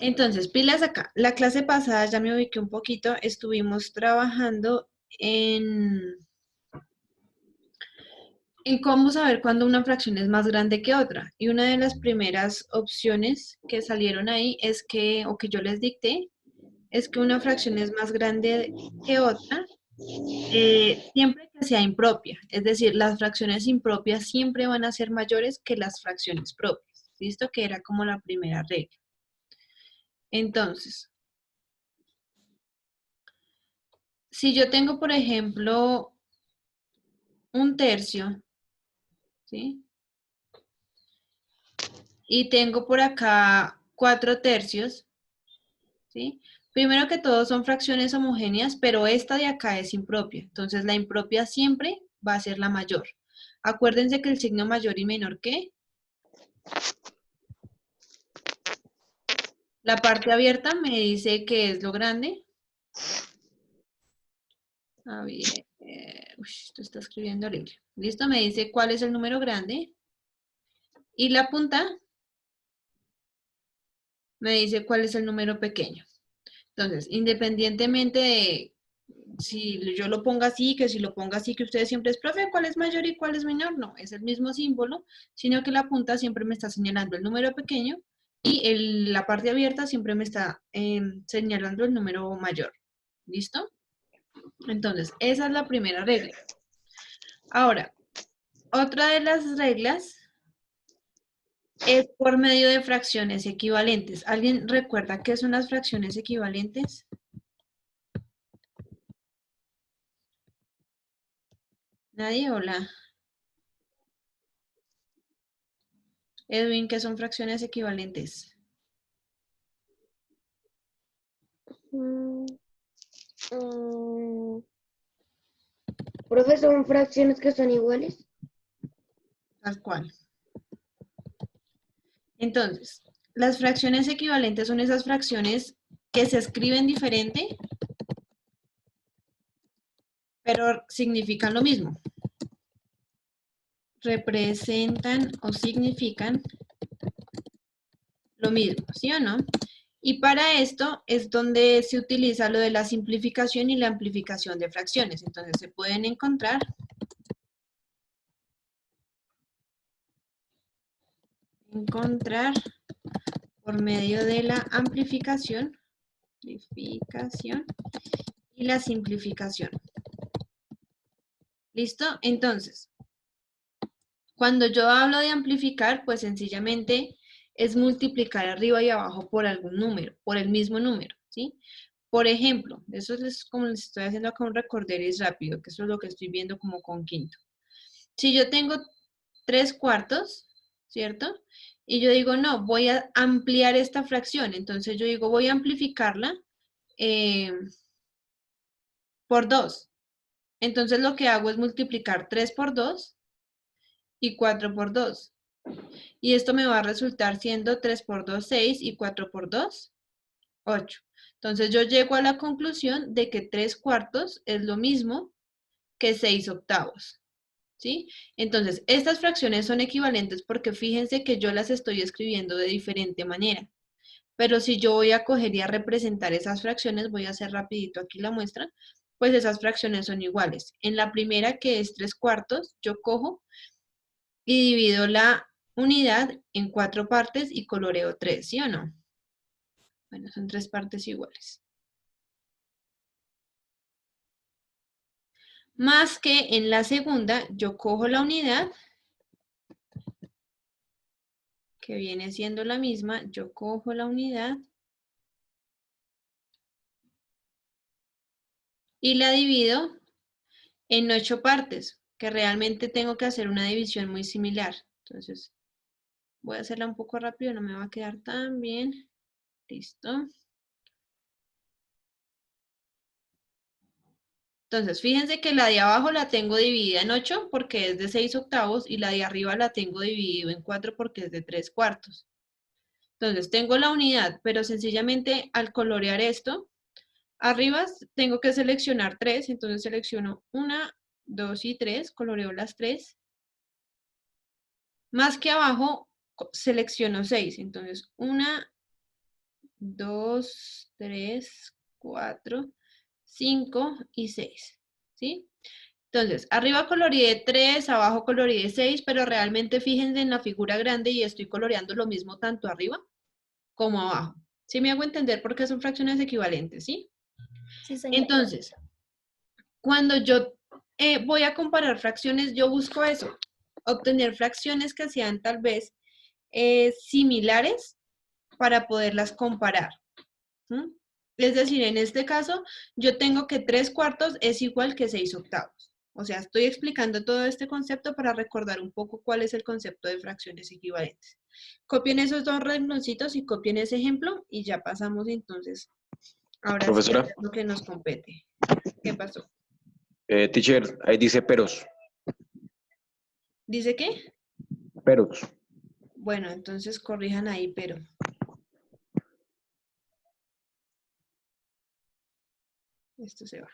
Entonces, pilas acá. La clase pasada ya me ubiqué un poquito. Estuvimos trabajando en cómo saber cuándo una fracción es más grande que otra. Y una de las primeras opciones que salieron ahí es que, o que yo les dicté, es que una fracción es más grande que otra siempre que sea impropia. Es decir, las fracciones impropias siempre van a ser mayores que las fracciones propias. ¿Listo? Que era como la primera regla. Entonces, si yo tengo, por ejemplo, un tercio, ¿sí? Y tengo por acá 4 tercios, ¿sí? Primero que todo son fracciones homogéneas, pero esta de acá es impropia. Entonces la impropia siempre va a ser la mayor. Acuérdense que el signo mayor y menor que la parte abierta me dice que es lo grande. A ver, esto está escribiendo horrible. Listo, me dice cuál es el número grande. Y la punta me dice cuál es el número pequeño. Entonces, independientemente de si yo lo ponga así, que si lo ponga así, que ustedes siempre es, profe, ¿cuál es mayor y cuál es menor? No, es el mismo símbolo, sino que la punta siempre me está señalando el número pequeño y la parte abierta siempre me está señalando el número mayor. ¿Listo? Entonces, esa es la primera regla. Ahora, otra de las reglas es por medio de fracciones equivalentes. ¿Alguien recuerda qué son las fracciones equivalentes? ¿Nadie? Hola. Edwin, ¿qué son fracciones equivalentes? Mm, mm, Profe, ¿son fracciones que son iguales? Tal cual. Entonces, las fracciones equivalentes son esas fracciones que se escriben diferente, pero significan lo mismo. Representan o significan lo mismo, ¿sí o no? Y para esto es donde se utiliza lo de la simplificación y la amplificación de fracciones. Entonces se pueden encontrar por medio de la amplificación y la simplificación. ¿Listo? Entonces, cuando yo hablo de amplificar, pues sencillamente es multiplicar arriba y abajo por algún número, por el mismo número, ¿sí? Por ejemplo, eso es como les estoy haciendo acá un recorderis rápido, que eso es lo que estoy viendo como con quinto. Si yo tengo 3/4, ¿cierto? Y yo digo, no, voy a ampliar esta fracción. Entonces yo digo, voy a amplificarla eh, por 2. Entonces lo que hago es multiplicar 3 por 2 y 4 por 2. Y esto me va a resultar siendo 3 por 2, 6 y 4 por 2, 8. Entonces yo llego a la conclusión de que 3/4 es lo mismo que 6/8. ¿Sí? Entonces, estas fracciones son equivalentes porque fíjense que yo las estoy escribiendo de diferente manera. Pero si yo voy a coger y a representar esas fracciones, voy a hacer rapidito aquí la muestra, pues esas fracciones son iguales. En la primera, que es 3/4, yo cojo y divido la unidad en 4 partes y coloreo 3, ¿sí o no? Bueno, son 3 partes iguales. Más que en la segunda, yo cojo la unidad, que viene siendo la misma, yo cojo la unidad y la divido en 8 partes, que realmente tengo que hacer una división muy similar. Entonces, voy a hacerla un poco rápido, no me va a quedar tan bien. Listo. Entonces, fíjense que la de abajo la tengo dividida en 8 porque es de 6/8 y la de arriba la tengo dividido en 4 porque es de 3/4. Entonces, tengo la unidad, pero sencillamente al colorear esto, arriba tengo que seleccionar 3, entonces selecciono 1, 2 y 3, coloreo las 3. Más que abajo selecciono 6, entonces 1, 2, 3, 4, 5 y 6. ¿Sí? Entonces, arriba coloreé 3, abajo coloreé 6, pero realmente fíjense en la figura grande y estoy coloreando lo mismo tanto arriba como abajo. ¿Sí me hago entender por qué son fracciones equivalentes? ¿Sí? Sí, señor. Entonces, cuando yo voy a comparar fracciones, yo busco eso, obtener fracciones que sean tal vez similares para poderlas comparar. ¿Mm? Es decir, en este caso, yo tengo que 3/4 es igual que 6/8. O sea, estoy explicando todo este concepto para recordar un poco cuál es el concepto de fracciones equivalentes. Copien esos dos rengloncitos y copien ese ejemplo y ya pasamos entonces, ahora sí, a Profesora, hacer lo que nos compete. ¿Qué pasó? teacher, ahí dice peros, ¿Dice qué? peros. Bueno, entonces corrijan ahí, pero esto se va.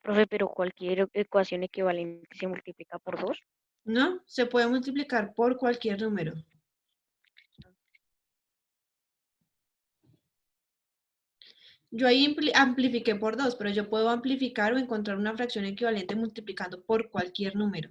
Profe, pero cualquier ecuación equivalente se multiplica por 2. ¿No? Se puede multiplicar por cualquier número. Yo ahí amplifiqué por 2, pero yo puedo amplificar o encontrar una fracción equivalente multiplicando por cualquier número.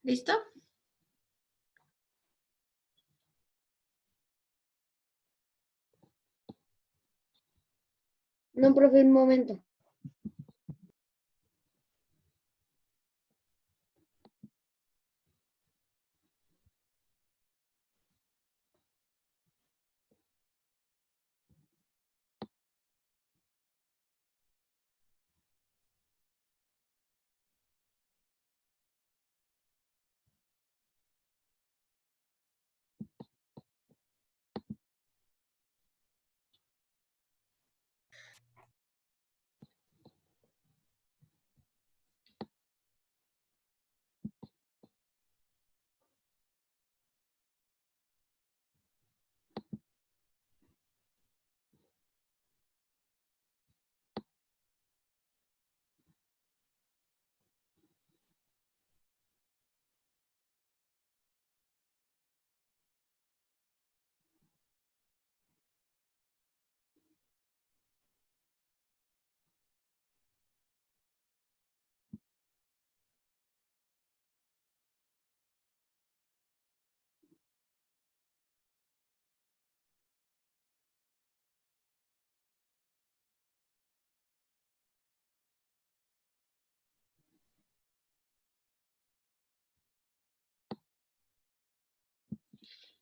¿Listo? No, profe, un momento.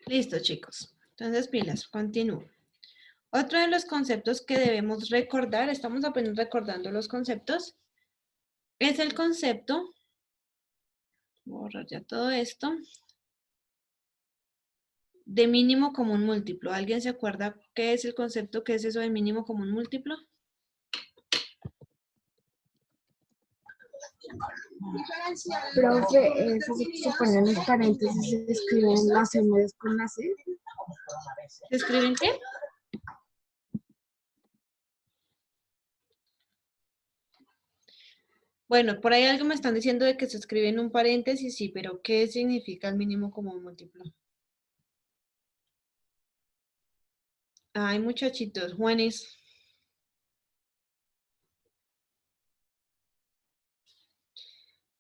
Listo, chicos. Entonces, pilas, continúo. Otro de los conceptos que debemos recordar, estamos apenas recordando los conceptos, es el concepto, voy a borrar ya todo esto, de mínimo común múltiplo. ¿Alguien se acuerda qué es el concepto, qué es eso de mínimo común múltiplo? Profe, eso se ponen en paréntesis y se escriben las M con la C. ¿Se escriben qué? Bueno, por ahí algo me están diciendo de que se escribe en un paréntesis, sí, pero ¿qué significa el mínimo común múltiplo? Ay, muchachitos, Juanes.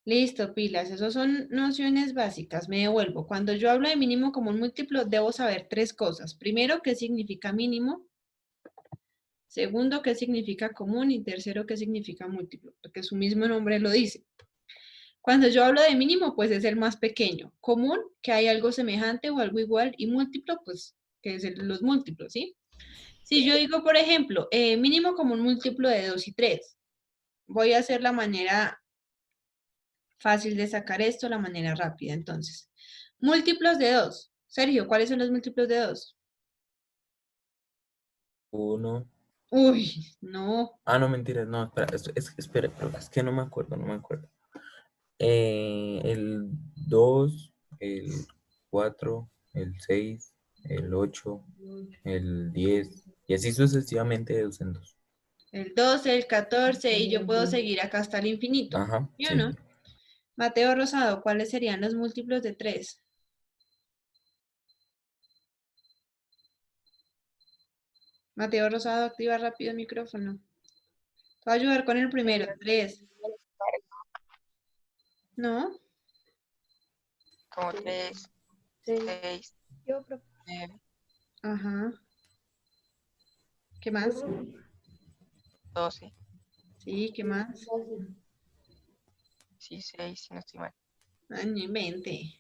Listo, pilas. Esas son nociones básicas. Me devuelvo. Cuando yo hablo de mínimo común múltiplo, debo saber tres cosas. Primero, qué significa mínimo. Segundo, qué significa común. Y tercero, qué significa múltiplo, porque su mismo nombre lo dice. Cuando yo hablo de mínimo, pues es el más pequeño. Común, que hay algo semejante o algo igual. Y múltiplo, pues, que es los múltiplos, ¿sí? Si yo digo, por ejemplo, mínimo común múltiplo de 2 y 3, voy a hacer la manera fácil de sacar esto, la manera rápida. Entonces, múltiplos de 2. Sergio, ¿cuáles son los múltiplos de 2? 1. Uy, no. Ah, no, mentiras, no, espera, espera, pero es que no me acuerdo, no me acuerdo. El 2, el 4, el 6, el 8, el 10, y así sucesivamente de 2 en 2. El 12, el 14, y yo puedo seguir acá hasta el infinito. Ajá, ¿Sí o sí. no? Mateo Rosado, ¿cuáles serían los múltiplos de 3? Mateo Rosado, activa rápido el micrófono. Te voy a ayudar con el primero, 3. ¿No? Como 3, Sí. 6, Yo, profe. 9, Ajá. ¿Qué más? 12, Sí, ¿qué más? 16, si no estoy mal. Ay, no invente.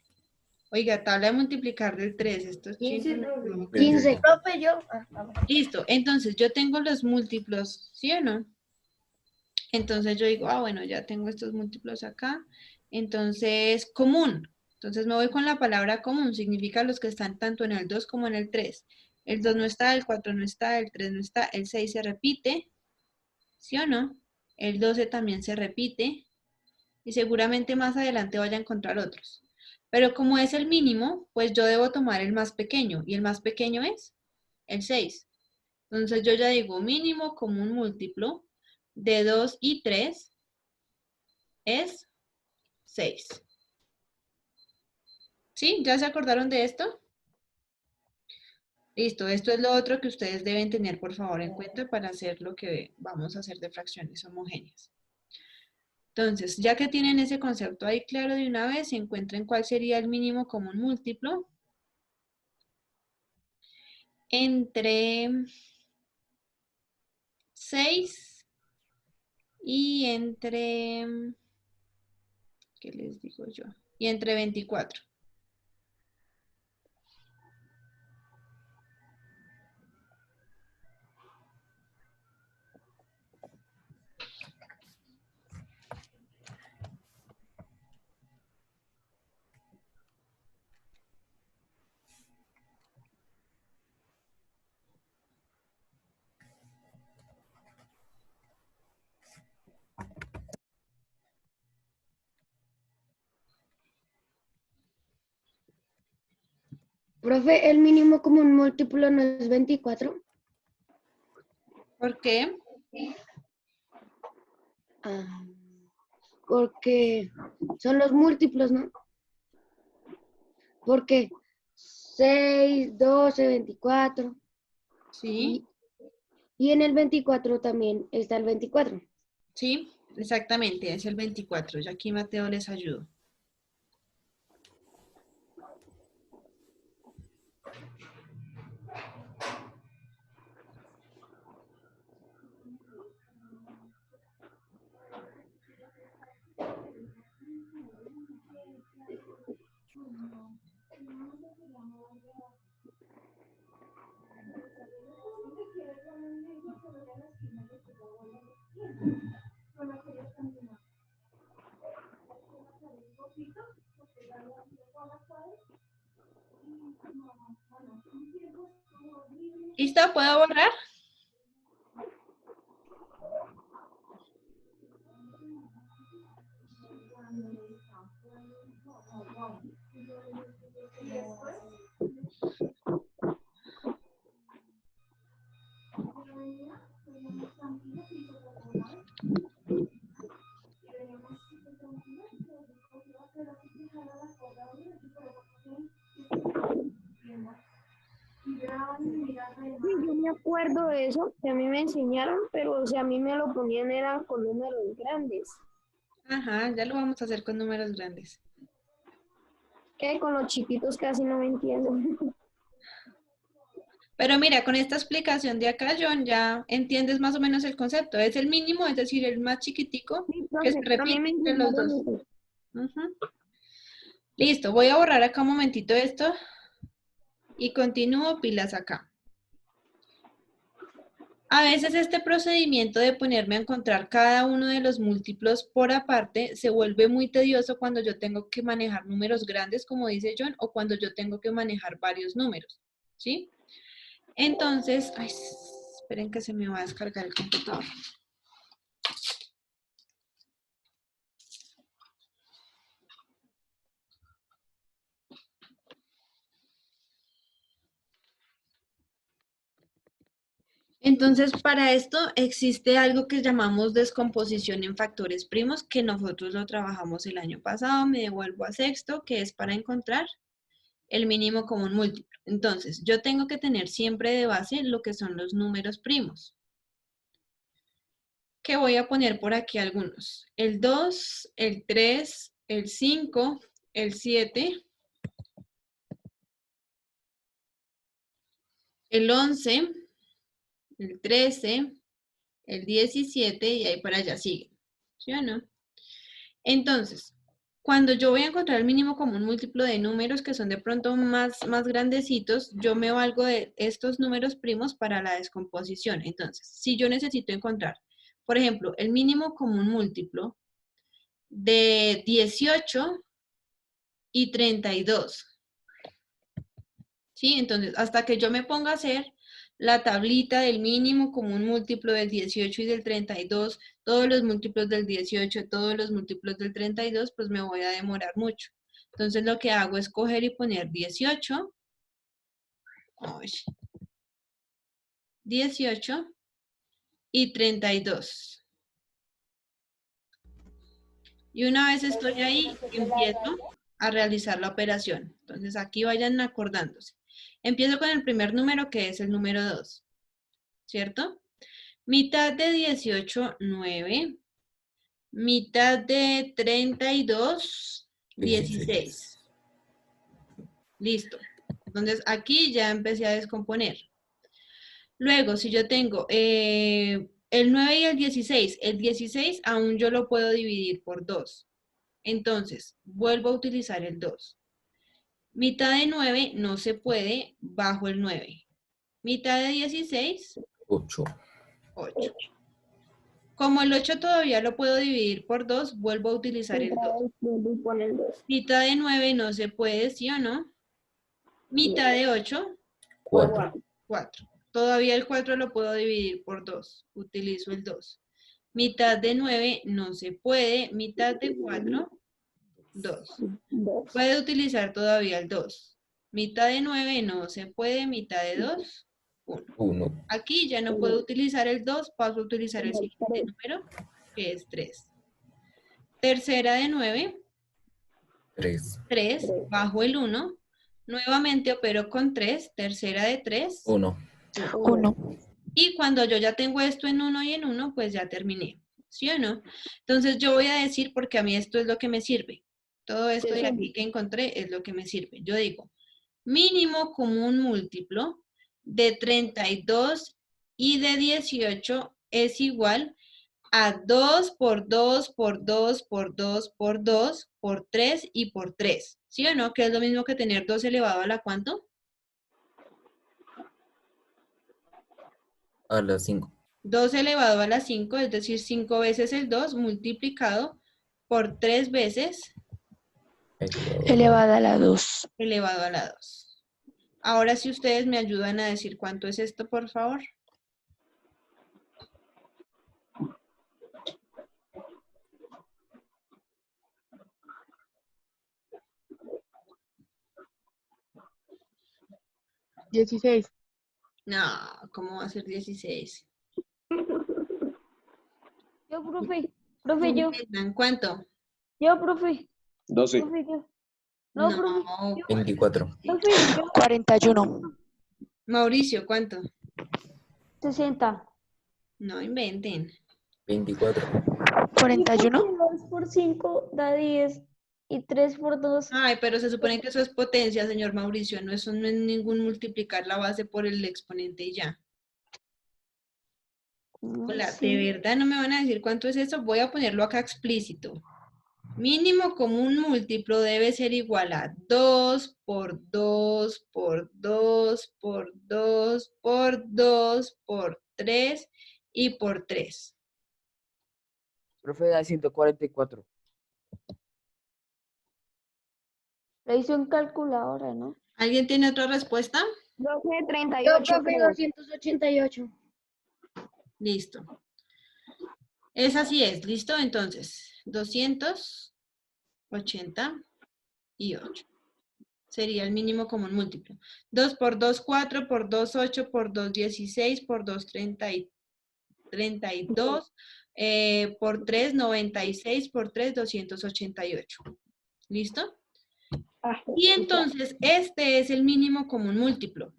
Oiga, tabla de multiplicar del 3. Estos 15, chinos. profe. 15. Profe, yo. Listo. Entonces, yo tengo los múltiplos, ¿sí o no? Entonces, yo digo, ah, bueno, ya tengo estos múltiplos acá. Entonces, común. Entonces, me voy con la palabra común. Significa los que están tanto en el 2 como en el 3. El 2 no está, el 4 no está, el 3 no está, el 6 se repite, ¿sí o no? El 12 también se repite. Y seguramente más adelante vaya a encontrar otros. Pero como es el mínimo, pues yo debo tomar el más pequeño. ¿Y el más pequeño es? El 6. Entonces yo ya digo mínimo común múltiplo de 2 y 3 es 6. ¿Sí? ¿Ya se acordaron de esto? Listo, esto es lo otro que ustedes deben tener por favor en cuenta para hacer lo que vamos a hacer de fracciones homogéneas. Entonces, ya que tienen ese concepto ahí claro de una vez, se encuentren cuál sería el mínimo común múltiplo entre 6 y entre, ¿qué les digo yo? Y entre 24. Profe, el mínimo común múltiplo no es 24. ¿Por qué? Ah, porque son los múltiplos, ¿no? Porque 6, 12, 24. Sí, Y en el 24 también está el 24. sí, exactamente, es el 24. Ya aquí Mateo les ayudo. ¿Listo? ¿Puedo borrar? Sí, yo me acuerdo de eso, que a mí me enseñaron, pero o sea, a mí me lo ponían eran con números grandes. Ajá, ya lo vamos a hacer con números grandes. Que con los chiquitos casi no me entiendo. Pero mira, con esta explicación de acá, John, ya entiendes más o menos el concepto. Es el mínimo, es decir, el más chiquitico Sí, que se profe, a mí repite me entre los enseñaron dos. eso. Ujú. Listo, voy a borrar acá un momentito esto y continúo pilas acá. A veces este procedimiento de ponerme a encontrar cada uno de los múltiplos por aparte se vuelve muy tedioso cuando yo tengo que manejar números grandes, como dice John, o cuando yo tengo que manejar varios números, ¿sí? Entonces, ay, esperen que se me va a descargar el computador. Entonces, para esto existe algo que llamamos descomposición en factores primos, que nosotros lo trabajamos el año pasado, me devuelvo a sexto, que es para encontrar el mínimo común múltiplo. Entonces, yo tengo que tener siempre de base lo que son los números primos, que voy a poner por aquí algunos. El 2, el 3, el 5, el 7, el 11, el 13, el 17 y ahí para allá sigue. ¿Sí o no? Entonces, cuando yo voy a encontrar el mínimo común múltiplo de números que son de pronto más grandecitos, yo me valgo de estos números primos para la descomposición. Entonces, si yo necesito encontrar, por ejemplo, el mínimo común múltiplo de 18 y 32, ¿sí? Entonces, hasta que yo me ponga a hacer la tablita del mínimo común múltiplo del 18 y del 32, todos los múltiplos del 18, todos los múltiplos del 32, pues me voy a demorar mucho. Entonces, lo que hago es coger y poner 18, 18 y 32. Y una vez estoy ahí, empiezo a realizar la operación. Entonces, aquí vayan acordándose. Empiezo con el primer número, que es el número 2, ¿cierto? Mitad de 18, 9. Mitad de 32, 16. Listo. Entonces, aquí ya empecé a descomponer. Luego, si yo tengo el 9 y el 16 aún yo lo puedo dividir por 2. Entonces, vuelvo a utilizar el 2. Mitad de 9 no se puede, bajo el 9. Mitad de 16, 8. 8. Como el 8 todavía lo puedo dividir por 2, vuelvo a utilizar el 2. Mitad de 9 no se puede, ¿sí o no? Mitad de 8, 4. 4. Todavía el 4 lo puedo dividir por 2. Utilizo el 2. Mitad de 9 no se puede. Mitad de 4, 2. Puede utilizar todavía el 2. Mitad de 9 no se puede. Mitad de 2, 1. 1. Aquí ya no puedo utilizar el 2, paso a utilizar el siguiente número, que es 3. Tercera de 9, 3. 3, bajo el 1. Nuevamente opero con 3, tercera de 3. 1. 1. Y cuando yo ya tengo esto en 1 y en 1, pues ya terminé. ¿Sí o no? Entonces yo voy a decir, porque a mí esto es lo que me sirve. Todo esto de aquí que encontré es lo que me sirve. Yo digo, mínimo común múltiplo de 32 y de 18 es igual a 2 por 2 por 2 por 2 por 2 por 3 y por 3. ¿Sí o no? Que es lo mismo que tener 2 elevado a la ¿cuánto? A las 5. 2 elevado a la 5, es decir, 5 veces el 2 multiplicado por 3 veces Elevada a la 2. elevado a la 2. Ahora si ustedes me ayudan a decir cuánto es esto, por favor. ¿16? No, ¿cómo va a ser 16? Yo, profe, yo, ¿Cuánto? profe, 12. profe, yo. No, No, profe, 24. profe, yo. 41. Mauricio, ¿cuánto? 60. No inventen. 24. 41. 2 por 5 da 10 y 3 por 2. Ay, pero se supone que eso es potencia, señor Mauricio. No, eso no es ningún multiplicar la base por el exponente y ya. Hola, ¿de verdad no me van a decir cuánto es eso? Voy a ponerlo acá explícito. Mínimo común múltiplo debe ser igual a 2 por 2 por 2 por 2 por 2 por 3 y por 3. Profe, da 144. Lo hice en calculadora, ¿no? ¿Alguien tiene otra respuesta? 12, 38. Yo, profe, 288. Listo. Esa sí es, ¿listo? Entonces, 288 sería el mínimo común múltiplo. 2 por 2, 4, por 2, 8, por 2, 16, por 2, 32, por 3, 96, por 3, 288. ¿Listo? Y entonces, este es el mínimo común múltiplo.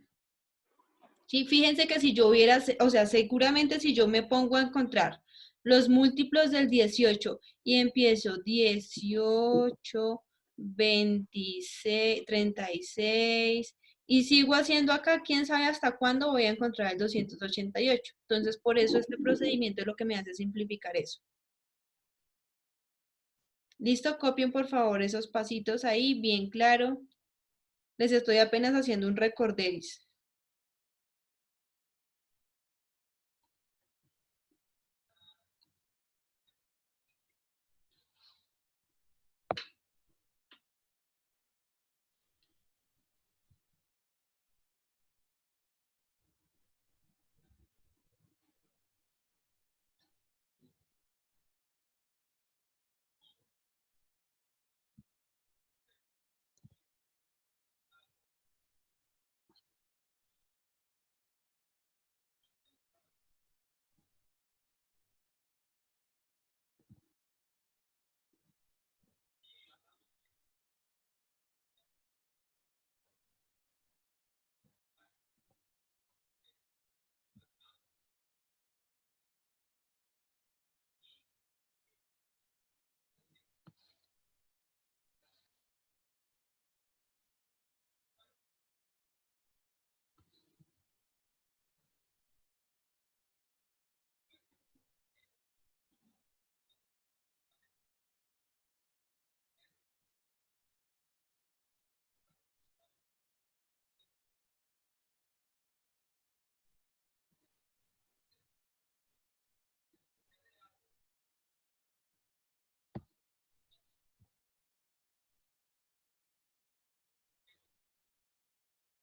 ¿Sí? Fíjense que si yo hubiera, o sea, seguramente si yo me pongo a encontrar los múltiplos del 18 y empiezo 18, 26, 36 y sigo haciendo acá, quién sabe hasta cuándo voy a encontrar el 288. Entonces, por eso este procedimiento es lo que me hace simplificar eso. ¿Listo? Copien por favor esos pasitos ahí, bien claro. Les estoy apenas haciendo un recorderis.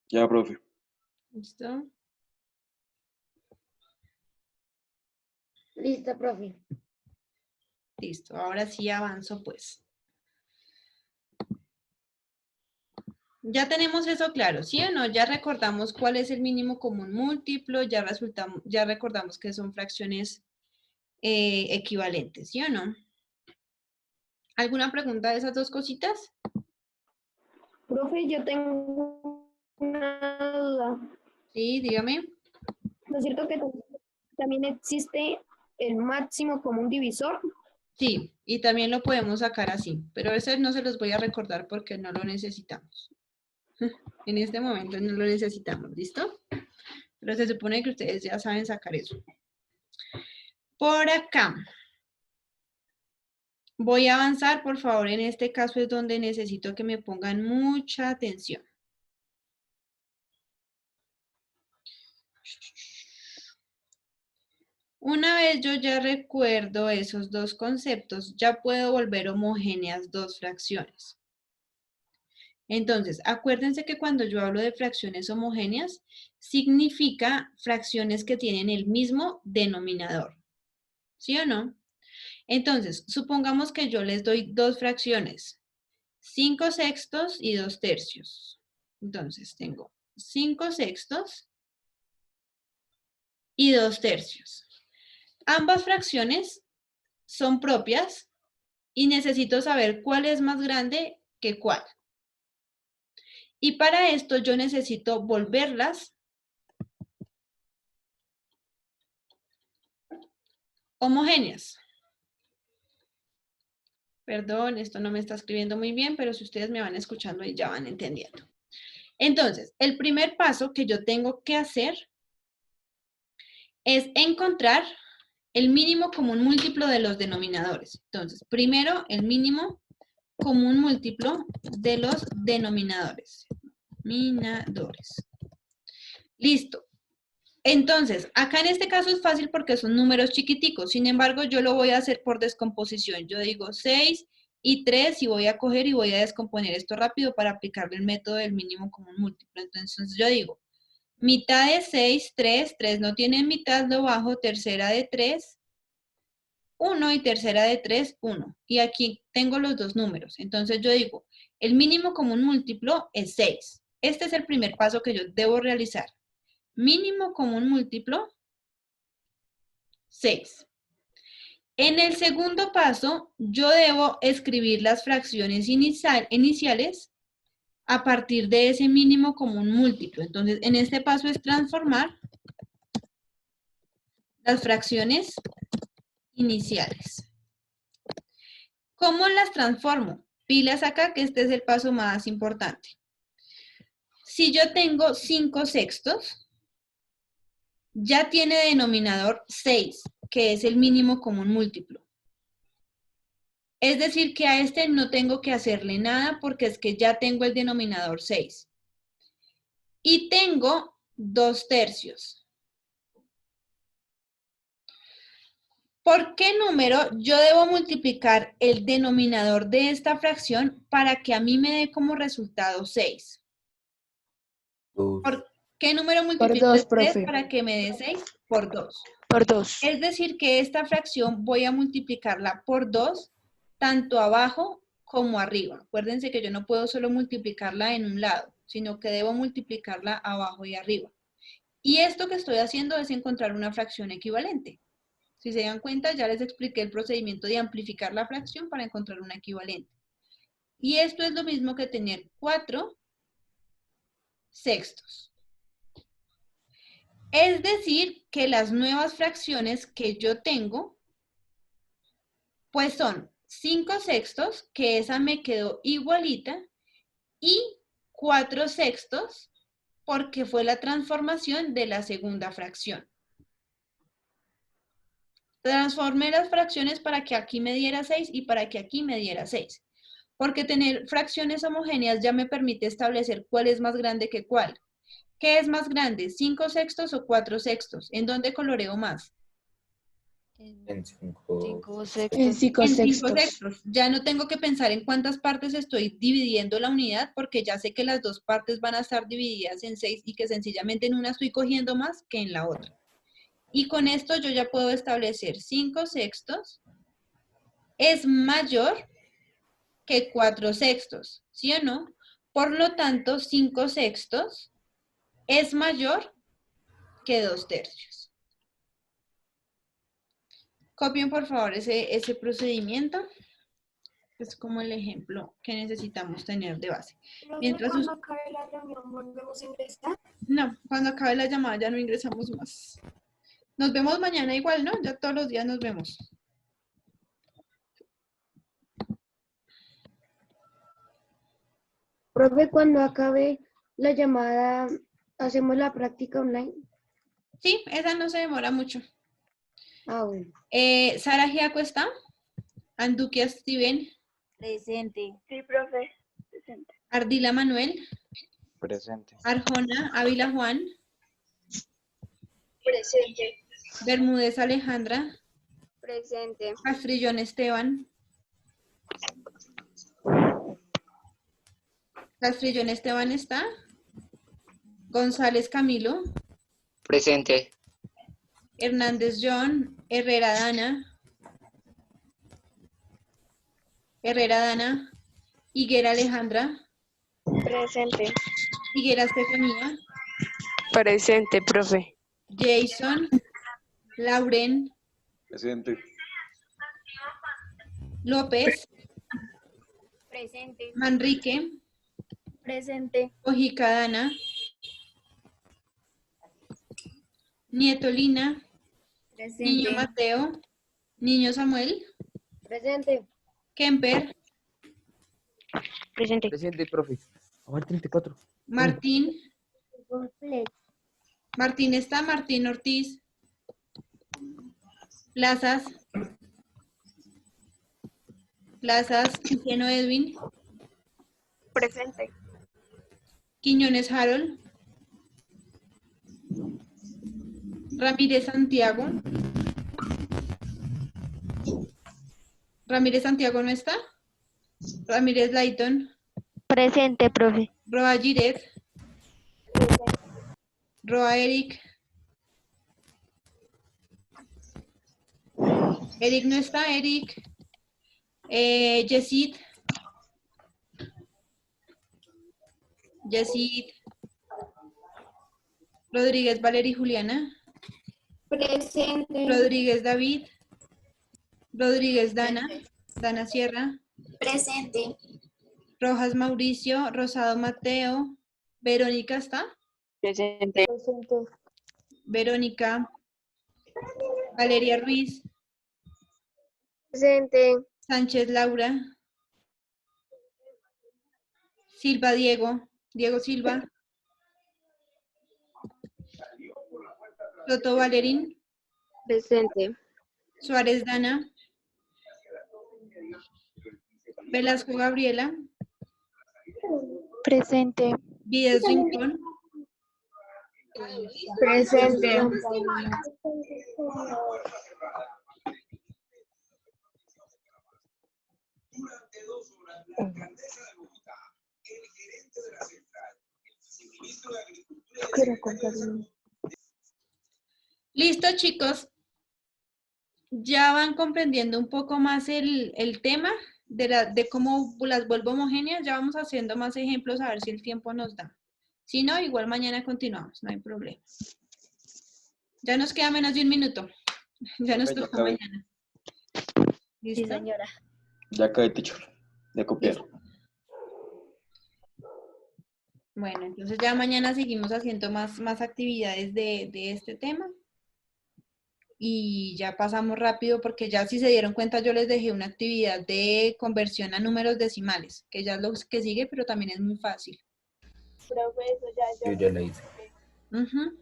Ya, profe. ¿Listo? Listo, profe. Listo, ahora sí avanzo pues. Ya tenemos eso claro, ¿sí o no? Ya recordamos cuál es el mínimo común múltiplo, ya recordamos que son fracciones equivalentes, ¿sí o no? ¿Alguna pregunta de esas dos cositas? Profe, yo tengo una duda. Sí, dígame. ¿No es cierto que también existe el máximo común divisor? Sí, y también lo podemos sacar así, pero ese no se los voy a recordar porque no lo necesitamos. En este momento no lo necesitamos, ¿listo? Pero se supone que ustedes ya saben sacar eso. Por acá. Voy a avanzar, por favor, en este caso es donde necesito que me pongan mucha atención. Una vez yo ya recuerdo esos dos conceptos, ya puedo volver homogéneas dos fracciones. Entonces, acuérdense que cuando yo hablo de fracciones homogéneas, significa fracciones que tienen el mismo denominador. ¿Sí o no? Entonces, supongamos que yo les doy dos fracciones, 5 sextos y 2 tercios. Entonces, tengo 5 sextos y 2 tercios. Ambas fracciones son propias y necesito saber cuál es más grande que cuál. Y para esto yo necesito volverlas homogéneas. Perdón, esto no me está escribiendo muy bien, pero si ustedes me van escuchando y ya van entendiendo. Entonces, el primer paso que yo tengo que hacer es encontrar el mínimo común múltiplo de los denominadores. Entonces, primero el mínimo común múltiplo de los denominadores. Listo. Entonces, acá en este caso es fácil porque son números chiquiticos. Sin embargo, yo lo voy a hacer por descomposición. Yo digo 6 y 3 y voy a coger y voy a descomponer esto rápido para aplicarle el método del mínimo común múltiplo. Entonces, yo digo, mitad de 6, 3. 3 no tiene mitad, lo bajo. Tercera de 3, 1 y tercera de 3, 1. Y aquí tengo los dos números. Entonces, yo digo, el mínimo común múltiplo es 6. Este es el primer paso que yo debo realizar. Mínimo común múltiplo, 6. En el segundo paso, yo debo escribir las fracciones iniciales a partir de ese mínimo común múltiplo. Entonces, en este paso es transformar las fracciones iniciales. ¿Cómo las transformo? Pilas acá, que este es el paso más importante. Si yo tengo 5 sextos, ya tiene denominador 6, que es el mínimo común múltiplo. Es decir, que a este no tengo que hacerle nada porque es que ya tengo el denominador 6. Y tengo 2 tercios. ¿Por qué número yo debo multiplicar el denominador de esta fracción para que a mí me dé como resultado 6? ¿Por qué número multiplico dos, el 3 profe. para que me dé 6? Por 2. Por 2. Es decir, que esta fracción voy a multiplicarla por 2, tanto abajo como arriba. Acuérdense que yo no puedo solo multiplicarla en un lado, sino que debo multiplicarla abajo y arriba. Y esto que estoy haciendo es encontrar una fracción equivalente. Si se dan cuenta, ya les expliqué el procedimiento de amplificar la fracción para encontrar una equivalente. Y esto es lo mismo que tener 4 sextos. Es decir, que las nuevas fracciones que yo tengo, pues son 5 sextos, que esa me quedó igualita, y 4 sextos, porque fue la transformación de la segunda fracción. Transformé las fracciones para que aquí me diera 6 y para que aquí me diera 6. Porque tener fracciones homogéneas ya me permite establecer cuál es más grande que cuál. ¿Qué es más grande? ¿5 sextos o 4 sextos? ¿En dónde coloreo más? En 5 En 5 En 5 sextos. sextos. Ya no tengo que pensar en cuántas partes estoy dividiendo la unidad porque ya sé que las dos partes van a estar divididas en 6 y que sencillamente en una estoy cogiendo más que en la otra. Y con esto yo ya puedo establecer 5 sextos es mayor que 4 sextos, ¿sí o no? Por lo tanto, 5 sextos es mayor que 2 tercios. Copien por favor ese procedimiento. Es como el ejemplo que necesitamos tener de base. Mientras cuando acabe la reunión, ¿volvemos a ingresar? No, cuando acabe la llamada ya no ingresamos más. Nos vemos mañana igual, ¿no? Ya todos los días nos vemos. Profe, cuando acabe la llamada, ¿hacemos la práctica online? Sí, esa no se demora mucho. Ah, bueno. Sara Giaco está. Andukia Steven. Presente. Sí, profe. Presente. Ardila Manuel. Presente. Arjona Ávila Juan. Presente. Bermúdez Alejandra. Presente. Castrillón Esteban. Castrillón Esteban está. González Camilo. Presente. Hernández John. Herrera Dana. Higuera Alejandra. Presente. Higuera Estefanía. Presente, profe. Jason. Lauren. Presente. López. Presente. Manrique. Presente. Ojica Dana. Nieto Lina. Niño Mateo. Niño Samuel. Presente. Kemper. Presente. Presente, profe. A ver, 34. Martín. Martín está. Martín Ortiz. Plazas. Cristiano Edwin. Presente. Quiñones Harold. Ramírez Santiago. Ramírez Santiago no está. Ramírez Layton. Presente, profe. Roa Giret. Roa Eric. Eric no está. Eric. Yesid. Rodríguez Valeria Juliana. Presente. Rodríguez David. Rodríguez Dana. Dana Sierra. Presente. Rojas Mauricio. Rosado Mateo. Verónica está. Presente. Verónica. Valeria Ruiz. Presente. Sánchez Laura. Silva Diego. Diego Silva. Soto Valerín. Presente. Suárez Dana. Velasco Gabriela. Presente. Vides Rincón. Presente. Listo, chicos. Ya van comprendiendo un poco más el tema de cómo las vuelvo homogéneas. Ya vamos haciendo más ejemplos a ver si el tiempo nos da. Si no, igual mañana continuamos, no hay problema. Ya nos queda menos de un minuto. Ya nos toca mañana. ¿Listo? Sí, señora. Ya acabé, teacher. Ya copiar. Bueno, entonces ya mañana seguimos haciendo más actividades de este tema. Y ya pasamos rápido porque ya si se dieron cuenta yo les dejé una actividad de conversión a números decimales, que ya es lo que sigue, pero también es muy fácil. Profe, eso Yo ya la hice. Ujú.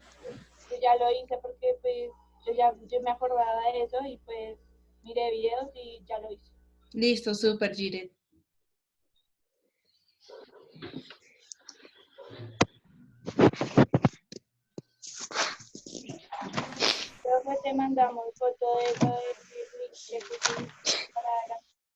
yo ya lo hice porque pues yo me acordaba de eso y pues miré videos y ya lo hice. Listo, súper, Giret. Profe, te mandamos foto de lo de